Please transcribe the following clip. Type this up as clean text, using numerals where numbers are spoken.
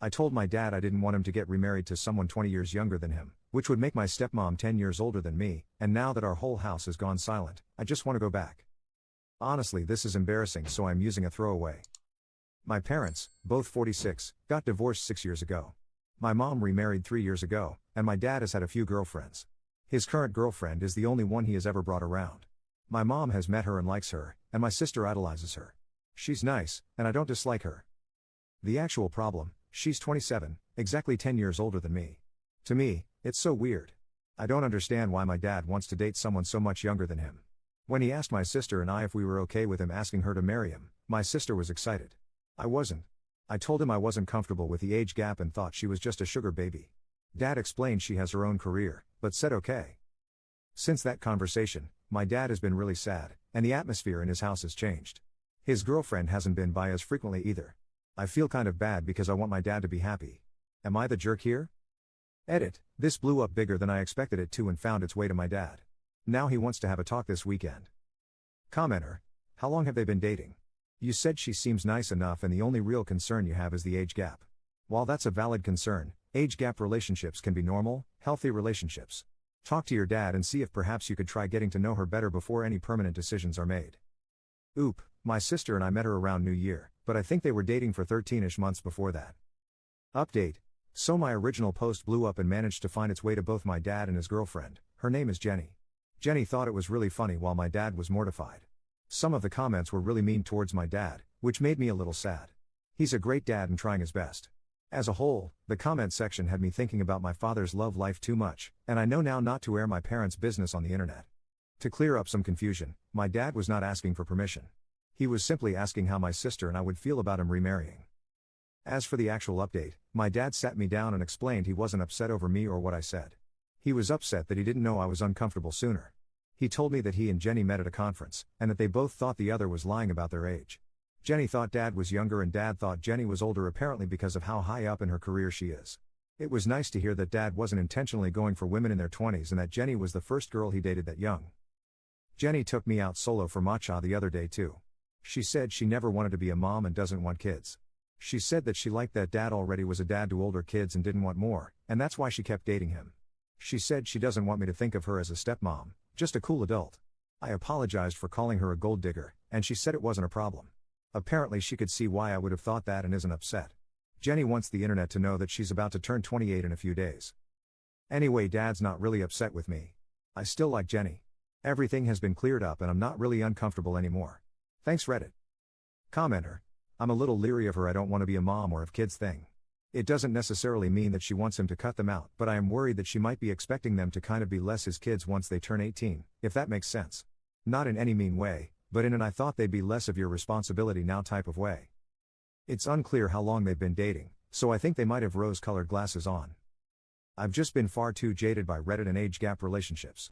I told my dad I didn't want him to get remarried to someone 20 years younger than him, which would make my stepmom 10 years older than me, and now that our whole house has gone silent, I just want to go back. Honestly, this is embarrassing, so I'm using a throwaway. My parents, both 46, got divorced 6 years ago. My mom remarried 3 years ago, and my dad has had a few girlfriends. His current girlfriend is the only one he has ever brought around. My mom has met her and likes her, and my sister idolizes her. She's nice, and I don't dislike her. The actual problem: she's 27, exactly 10 years older than me. To me, it's so weird. I don't understand why my dad wants to date someone so much younger than him. When he asked my sister and I if we were okay with him asking her to marry him, my sister was excited. I wasn't. I told him I wasn't comfortable with the age gap and thought she was just a sugar baby. Dad explained she has her own career, but said okay. Since that conversation, my dad has been really sad, and the atmosphere in his house has changed. His girlfriend hasn't been by as frequently either. I feel kind of bad because I want my dad to be happy. Am I the jerk here? Edit: this blew up bigger than I expected it to and found its way to my dad. Now he wants to have a talk this weekend. Commenter: how long have they been dating? You said she seems nice enough and the only real concern you have is the age gap. While that's a valid concern, age gap relationships can be normal, healthy relationships. Talk to your dad and see if perhaps you could try getting to know her better before any permanent decisions are made. Oop, my sister and I met her around New Year, but I think they were dating for 13ish months before that. Update: so my original post blew up and managed to find its way to both my dad and his girlfriend. Her name is Jenny. Jenny thought it was really funny while my dad was mortified. Some of the comments were really mean towards my dad, which made me a little sad. He's a great dad and trying his best. As a whole, the comment section had me thinking about my father's love life too much, and I know now not to air my parents' business on the internet. To clear up some confusion, my dad was not asking for permission. He was simply asking how my sister and I would feel about him remarrying. As for the actual update, my dad sat me down and explained he wasn't upset over me or what I said. He was upset that he didn't know I was uncomfortable sooner. He told me that he and Jenny met at a conference, and that they both thought the other was lying about their age. Jenny thought dad was younger and dad thought Jenny was older, apparently because of how high up in her career she is. It was nice to hear that dad wasn't intentionally going for women in their 20s and that Jenny was the first girl he dated that young. Jenny took me out solo for matcha the other day too. She said she never wanted to be a mom and doesn't want kids. She said that she liked that dad already was a dad to older kids and didn't want more, and that's why she kept dating him. She said she doesn't want me to think of her as a stepmom, just a cool adult. I apologized for calling her a gold digger, and she said it wasn't a problem. Apparently she could see why I would have thought that and isn't upset. Jenny wants the internet to know that she's about to turn 28 in a few days. Anyway, dad's not really upset with me. I still like Jenny. Everything has been cleared up and I'm not really uncomfortable anymore. Thanks Reddit. Commenter: I'm a little leery of her I don't want to be a mom or have kids thing. It doesn't necessarily mean that she wants him to cut them out, but I am worried that she might be expecting them to kind of be less his kids once they turn 18, if that makes sense. Not in any mean way, but in an I thought they'd be less of your responsibility now type of way. It's unclear how long they've been dating, so I think they might have rose-colored glasses on. I've just been far too jaded by Reddit and age gap relationships.